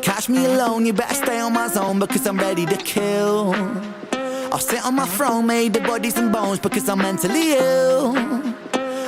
catch me alone, you better stay on my zone, because I'm ready to kill. I'll sit on my throne, made of bodies and bones, because I'm mentally ill.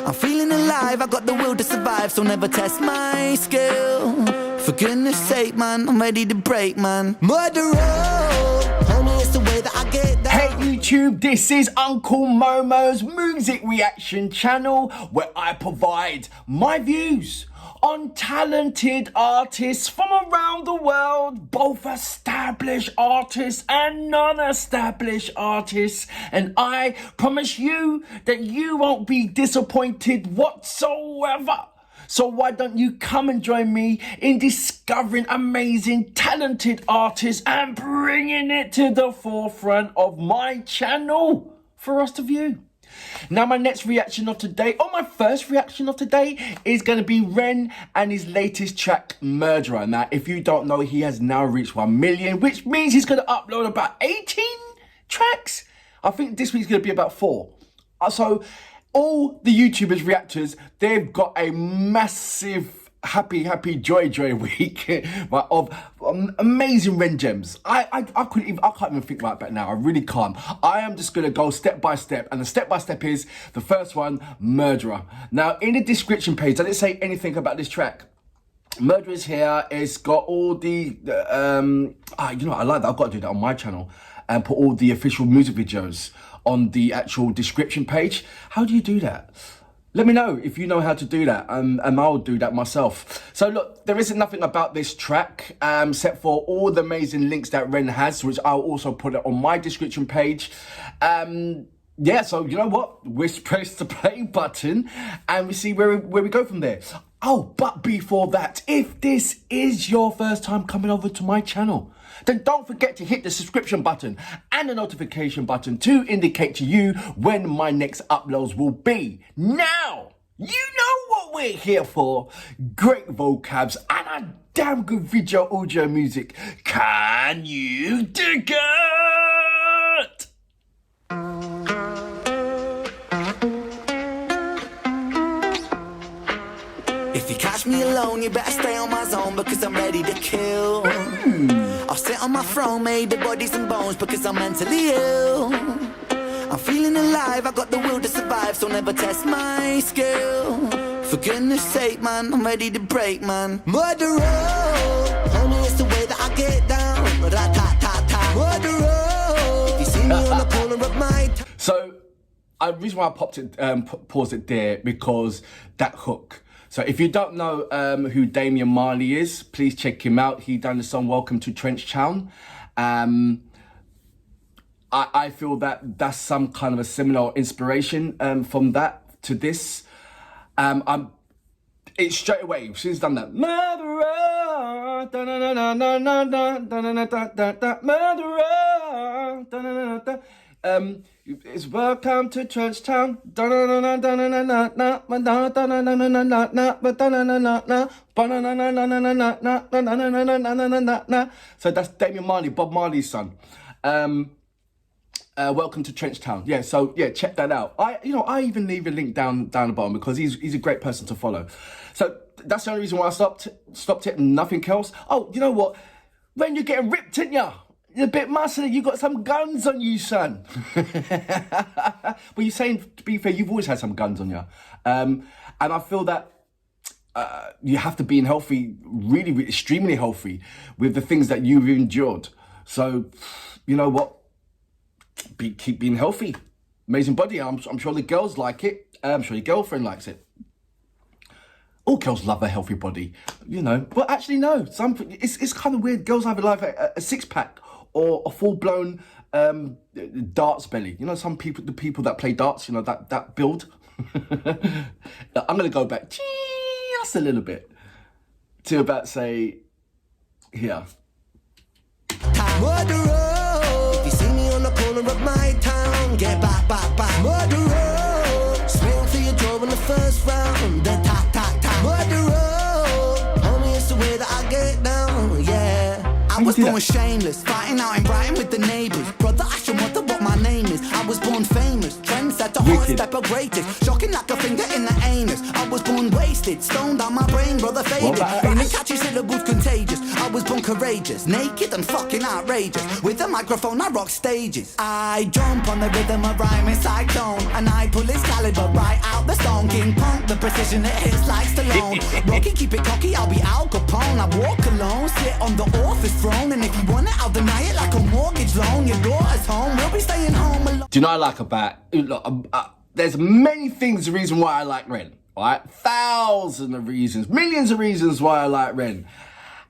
I'm feeling alive, I got the will to survive, so never test my skill. For goodness sake, man, I'm ready to break, man. Murderer, homie, it's the way that I get down. Hey YouTube, this is Uncle Momo's music reaction channel, where I provide my views on talented artists from around the world, both established artists and non-established artists, and I promise you that you won't be disappointed whatsoever. So why don't you come and join me in discovering amazing, talented artists and bringing it to the forefront of my channel for us to view. Now my next reaction of today, or my first reaction of today, is going to be Ren and his latest track, Murderer. Now if you don't know, he has now reached 1 million, which means he's going to upload about 18 tracks. I think this week's going to be about 4. So all the YouTubers, reactors, they've got a massive happy joy week of amazing Ren gems. I can't even think about that now. I really can't. I am just gonna go step by step, and the step by step is the first one, Murderer. Now in the description page, I didn't say anything about this track. Murderer is here. It's got all the you know, I like that. I've got to do that on my channel and put all the official music videos on the actual description page. How do you do that? Let me know if you know how to do that, and I'll do that myself. So look, there isn't nothing about this track except for all the amazing links that Ren has, which I'll also put it on my description page. Yeah, so you know what? We press the play button and we see where we go from there. Oh, but before that, if this is your first time coming over to my channel, then don't forget to hit the subscription button and the notification button to indicate to you when my next uploads will be. Now, you know what we're here for. Great vocabs and a damn good video audio music. Can you dig it? If you catch me alone, you better stay on my zone, because I'm ready to kill. I'll sit on my throne, made of bodies and bones, because I'm mentally ill. I'm feeling alive, I got the will to survive, so never test my skill. For goodness sake, man, I'm ready to break, man. Murderer, homie, it's the way that I get down. Rat-tat-tat-tat. Murderer, if you see me on the corner of my So, the reason why I paused it there, because that hook. So if you don't know who Damian Marley is, please check him out. He done the song Welcome to Trench Town. I feel that that's some kind of a similar inspiration from that to this. It's straight away, she's done that. Murderer, murderer, it's welcome to Trench Town. So that's Damian Marley, Bob Marley's son. Welcome to Trench Town. Yeah, so yeah, check that out. I even leave a link down the bottom, because he's a great person to follow. So that's the only reason why I stopped it, nothing else. Oh, you know what? When you're getting ripped, ain't ya? You're a bit muscly, you got some guns on you, son. But you're saying, to be fair, you've always had some guns on you. And I feel that you have to be healthy, really extremely healthy, with the things that you've endured. So, you know what? Keep being healthy. Amazing body. I'm sure the girls like it. I'm sure your girlfriend likes it. All girls love a healthy body, you know. But actually, no. It's kind of weird. Girls either like a six-pack or a full-blown darts belly. You know, the people that play darts, you know, that build. I'm gonna go back just a little bit to about, say, here. Murderer, if you see me on the corner of my town, get back. Murderer, swing for your jaw in the first round, then tap. Murderer, homie, it's the way that I get down, yeah. I was born shameless, fighting out and writing with the neighbours. Brother, ask your mother what my name is. I was born famous, trendsetter, horse Wicked. step of greatest. Shocking like a finger in the anus. I was born wasted, stoned on my brain, brother faded. In a catchy syllables contagious. I was born courageous, naked and fucking outrageous. With a microphone I rock stages. I jump on the rhythm of rhyming cyclone, and I pull its caliber right out the stone. King Punk, the precision it hits like Stallone. Rocky, keep it cocky, I'll be Al Capone. I walk alone, sit on the office throne, and if you want it, I'll deny it like a mortgage loan. Your daughter's home, we'll be staying home alone. Do you know what I like about, look, there's many things, the reason why I like Ren, right? Thousands of reasons, millions of reasons why I like Ren.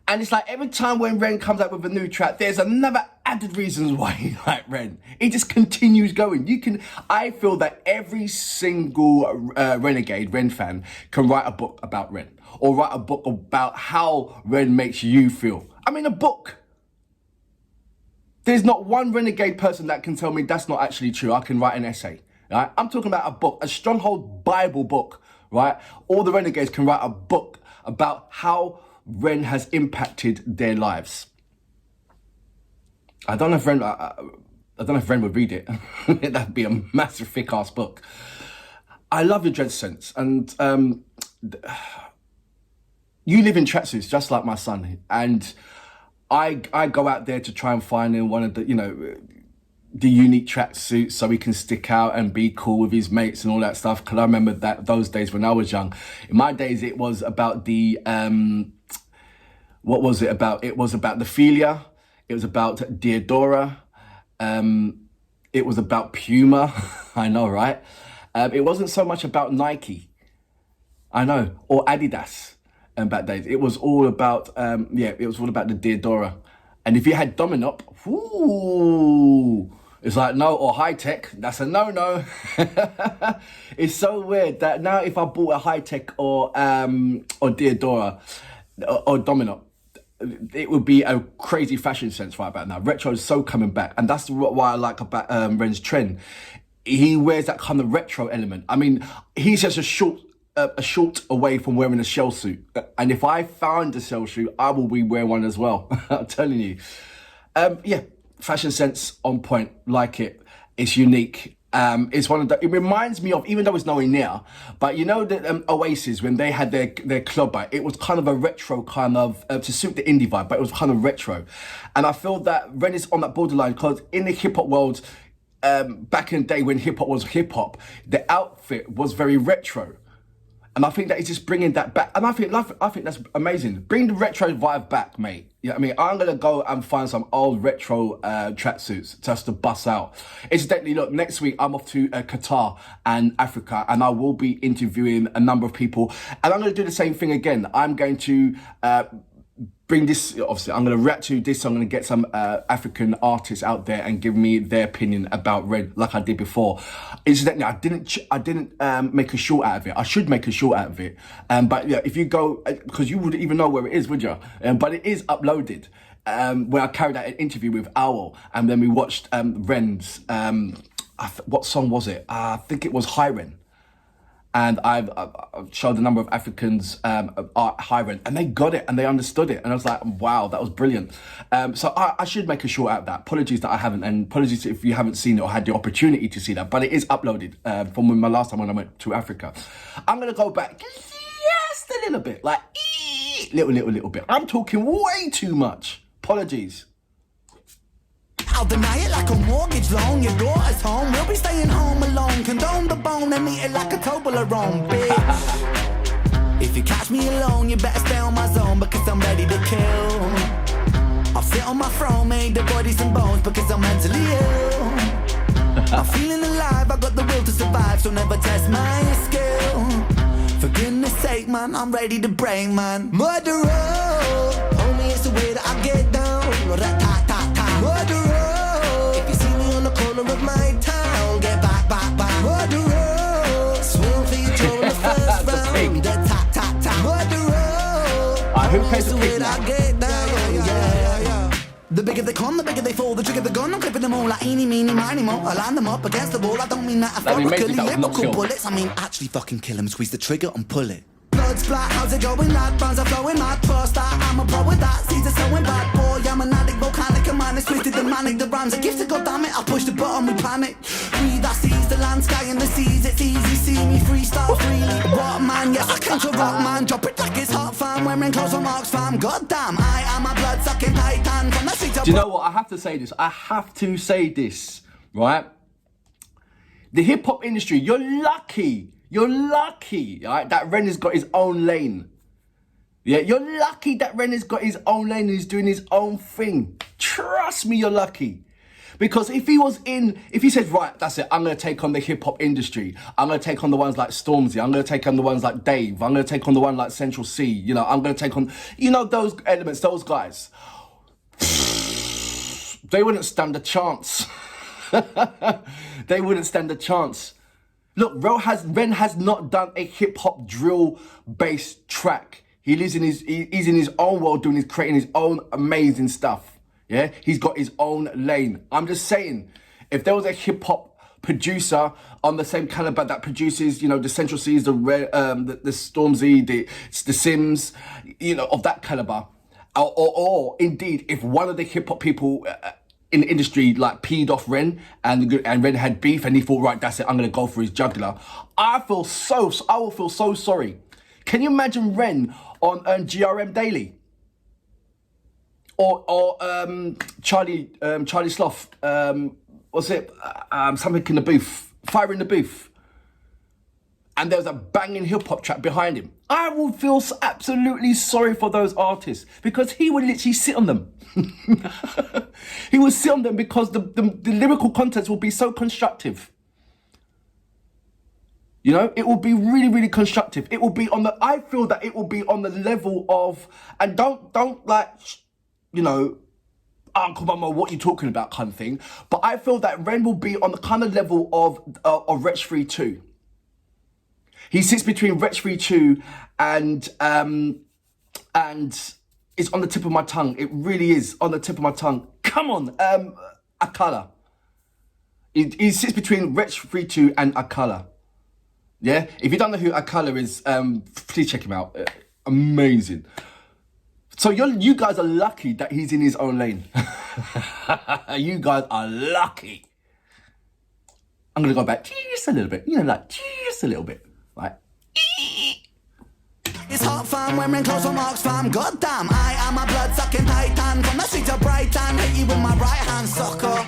And it's like every time when Ren comes out with a new track, there's another added reasons why you like Ren. It just continues going. I feel that every single renegade, Ren fan, can write a book about Ren. Or write a book about how Ren makes you feel. I mean, a book. There's not one renegade person that can tell me that's not actually true. I can write an essay, right? I'm talking about a book, a Stronghold Bible book, right? All the renegades can write a book about how Ren has impacted their lives. I don't know if Ren would read it. That'd be a massive thick-ass book. I love your dread sense, and you live in tracksuits just like my son, and I go out there to try and find him one of the, the unique tracksuits so he can stick out and be cool with his mates and all that stuff. Because I remember those days when I was young. In my days, it was about the, what was it about? It was about the Philia. It was about Diodora. It was about Puma. I know, right? It wasn't so much about Nike. I know, or Adidas. Back days, it was all about it was all about the Diodora. And if you had Dominop, it's like no, or High Tech, that's a no. It's so weird that now if I bought a High Tech or Diodora or Dominop, it would be a crazy fashion sense right about now. Retro is so coming back, and that's why I like about Ren's trend. He wears that kind of retro element. I mean, he's just a short away from wearing a shell suit. And if I found a shell suit, I will be wearing one as well. I'm telling you. Fashion sense on point. Like it. It's unique. It's one of the, it reminds me of, even though it's nowhere near, but you know the Oasis, when they had their club bike, it was kind of a retro kind of, to suit the indie vibe, but it was kind of retro. And I feel that Ren is on that borderline, because in the hip hop world, back in the day when hip hop was hip hop, the outfit was very retro. And I think that he's just bringing that back. And I think that's amazing. Bring the retro vibe back, mate. You know what I mean? I'm going to go and find some old retro tracksuits just to bust out. Incidentally, look, next week I'm off to Qatar and Africa, and I will be interviewing a number of people. And I'm going to do the same thing again. I'm going to bring this, obviously, I'm going to react to this. I'm going to get some African artists out there and give me their opinion about Ren, like I did before. Incidentally, I didn't make a short out of it. I should make a short out of it. But yeah, if you go, because you wouldn't even know where it is, would you? But it is uploaded. Where I carried out an interview with Owl, and then we watched Ren's, what song was it? I think it was High Ren. And I've showed a number of Africans High Ren, and they got it and they understood it. And I was like, wow, that was brilliant. So I should make a short out of that. Apologies that I haven't, and apologies if you haven't seen it or had the opportunity to see that. But it is uploaded from my last time when I went to Africa. I'm going to go back just a little bit, like little bit. I'm talking way too much. Apologies. I'll deny it like a mortgage loan. Your daughter's home, we'll be staying home alone. Condone the bone and eat it like a Toblerone, bitch. If you catch me alone, you better stay on my zone, because I'm ready to kill. I'll sit on my throne, made the bodies and bones, because I'm mentally ill. I'm feeling alive, I got the will to survive, so never test my skill. For goodness sake, man, I'm ready to break, man. Murderer, homie, it's the way that I get down. Murderer, if you see me on the corner of my town, get back. Murderer, swing for your jaw in the first round. Murderer, Who plays the it's the way pig that now? I get down. Yeah. The bigger they come, the bigger they fall. The trigger the gun, I'm clipping them all like eeny, meeny, miny, mo. I line them up against the wall. I don't mean metaphorically, that was not lyrical killed. bullets. I mean actually fucking kill them. Squeeze the trigger and pull it. blood splat. How's it going, lad? Rounds are flowing mad. First that, I'm a pro with that. Seeds are sowing bad. Boy, I'm an addict, volcanic, a man is twisted and manic. The rhymes are gifted, goddammit. I push the button, we panic. We that sees the land, sky and the seas. It's easy, see me freestyle freely. Rock man, yes, I came to rock man. Drop it like it's hot, fam. Wearing clothes on marks, fam. Goddamn, I am a blood sucking titan. From the streets of... Do you know what? I have to say this. I have to say this, right? The hip hop industry, you're lucky, right, that Ren has got his own lane. Yeah, you're lucky that Ren has got his own lane and he's doing his own thing. Trust me, you're lucky. Because if he says, right, that's it, I'm going to take on the hip hop industry. I'm going to take on the ones like Stormzy. I'm going to take on the ones like Dave. I'm going to take on the one like Central C. You know, I'm going to take on, you know, those elements, those guys. They wouldn't stand a chance. They wouldn't stand a chance. Look, Ren has not done a hip hop drill based track. He's in his own world creating his own amazing stuff. Yeah, he's got his own lane. I'm just saying, if there was a hip hop producer on the same caliber that produces, you know, the Central C's, the Stormzy, the Sims, you know, of that caliber, or indeed, if one of the hip hop people in the industry like peed off Ren and Ren had beef and he thought, right, that's it, I'm gonna go for his jugular. I will feel so sorry. Can you imagine Ren on GRM Daily? Or Charlie Sloth, what's it? Something in the booth, Fire in the Booth. And there's a banging hip hop track behind him. I would feel absolutely sorry for those artists because he would literally sit on them. He would sit on them because the lyrical contents will be so constructive. You know, it will be really, really constructive. It will be I feel that it will be on the level of, and don't like, you know, Uncle Mama, what you talking about kind of thing. But I feel that Ren will be on the kind of level of Wretch 3-2. He sits between Wretch 3-2 and it's on the tip of my tongue. It really is on the tip of my tongue. Come on, Akala. He sits between Wretch 3-2 and Akala. Yeah, if you don't know who Akala is, please check him out. Amazing. So you guys are lucky that he's in his own lane. You guys are lucky. I'm gonna go back just a little bit. You know, like just a little bit. Right. It's hot, fam, wearing clothes on marks, fam. Goddamn, I am a blood sucking titan. From the streets of Brighton, hit you with my right hand, sucker.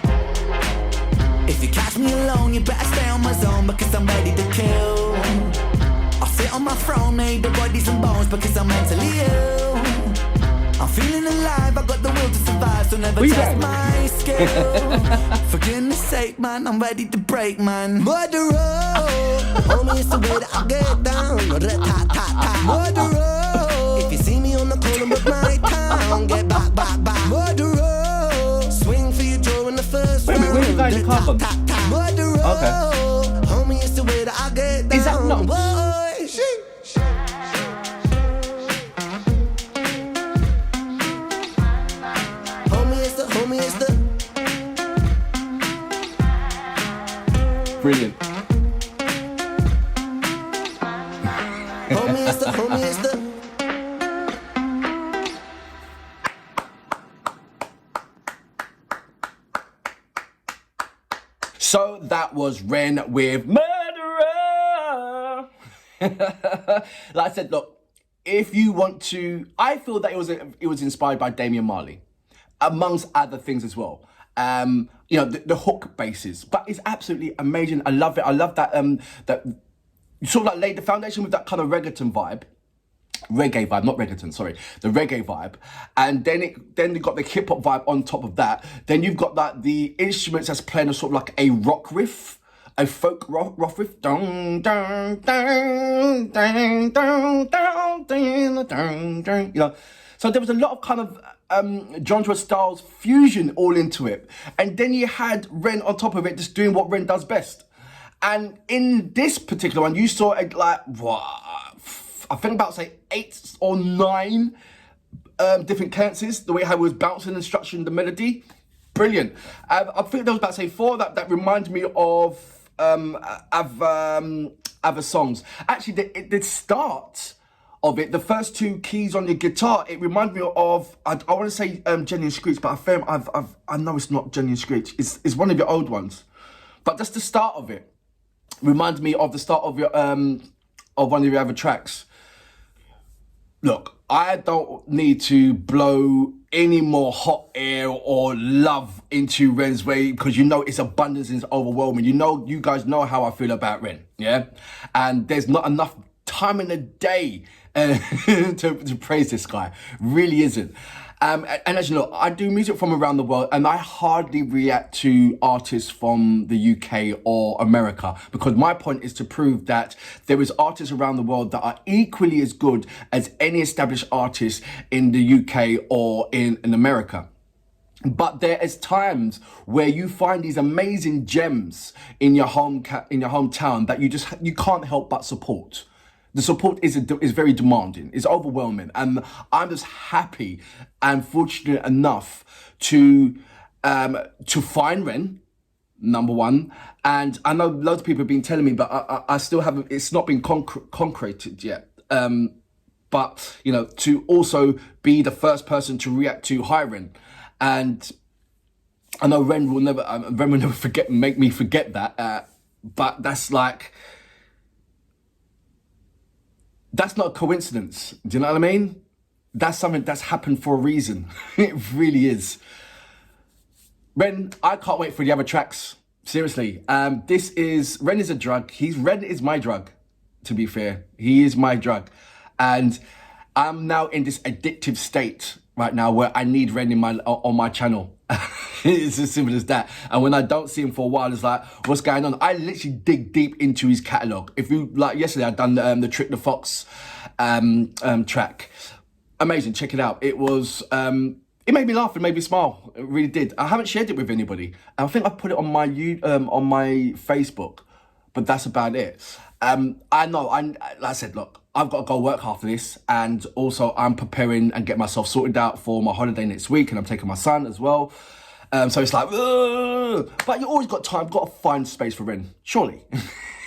If you catch me alone, you better stay on my zone because I'm ready to kill. I'll sit on my throne, made of bodies and bones because I'm mentally ill. I'm feeling alive, I got the will to survive, so never test my skill. For goodness sake, man, I'm ready to break, man. Murderer, homie, it's the way that I get down. Murderer, if you see me on the corner of my town, get back. Murderer, swing for your jaw in the first round. Wait, where you guys come from? Murderer, okay. Homie, it's the way that I get down. Is that not? Boy. Brilliant. Homie, it's the. So that was Ren with Murderer. Like I said, look, if you want to, I feel that it was inspired by Damian Marley, amongst other things as well. You know, the hook bases, but it's absolutely amazing. I love it. I love that that sort of like laid the foundation with that kind of reggae vibe, not reggaeton, sorry, the reggae vibe, and then you got the hip hop vibe on top of that. Then you've got that the instruments that's playing a sort of like a rock riff, a folk rock riff, dun dun dun dun dun dun dun dun, you know. So there was a lot of kind of genre styles fusion all into it, and then you had Ren on top of it just doing what Ren does best. And in this particular one you saw like I think about say 8 or 9 different cadences, the way how it was bouncing and structuring the melody. Brilliant. I think there was about say 4 that reminds me of other songs. Actually the start of it. The first two keys on the guitar, it reminds me of, I want to say Jenny and Screech, but I know it's not Jenny and Screech. It's one of your old ones. But just the start of it reminds me of the start of your of one of your other tracks. Look, I don't need to blow any more hot air or love into Ren's way, because you know it's abundance and it's overwhelming. You guys know how I feel about Ren, yeah? And there's not enough time in the day to praise this guy. Really isn't. And as you know, I do music from around the world, and I hardly react to artists from the UK or America, because my point is to prove that there is artists around the world that are equally as good as any established artist in the UK or in America. But there is times where you find these amazing gems in your hometown that you can't help but support. The support is very demanding, it's overwhelming, and I'm just happy and fortunate enough to find Ren, number one. And I know loads of people have been telling me, but I still haven't. It's not been concreted yet. But you know, to also be the first person to react to hi Ren, and I know Ren will never make me forget that. But that's like. That's not a coincidence. Do you know what I mean? That's something that's happened for a reason. It really is. Ren, I can't wait for the other tracks. Seriously. Ren is a drug. Ren is my drug, to be fair. He is my drug. And I'm now in this addictive state right now where I need Ren on my channel. It's as simple as that. And when I don't see him for a while, it's like, what's going on? I literally dig deep into his catalogue. If you, like yesterday, I'd done the Trick the Fox track. Amazing, check it out. It was, it made me laugh, it made me smile. It really did. I haven't shared it with anybody. I think I put it on my Facebook, but that's about it. I know, like I said, look, I've got to go work after this, and also I'm preparing and get myself sorted out for my holiday next week, and I'm taking my son as well. So it's like, ugh. But you always got time, got to find space for Ren, surely.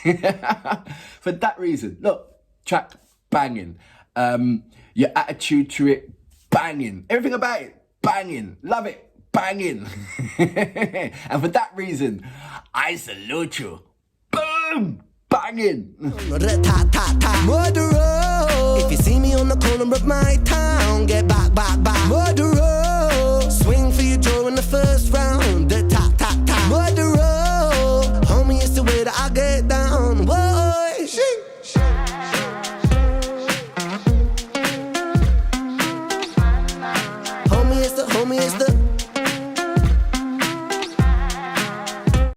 For that reason, look, track banging, your attitude to it banging, everything about it banging, love it banging. And for that reason, I salute you. Boom. Banging. If you see me on the corner of my town, get back. Swing for your jaw in the first round.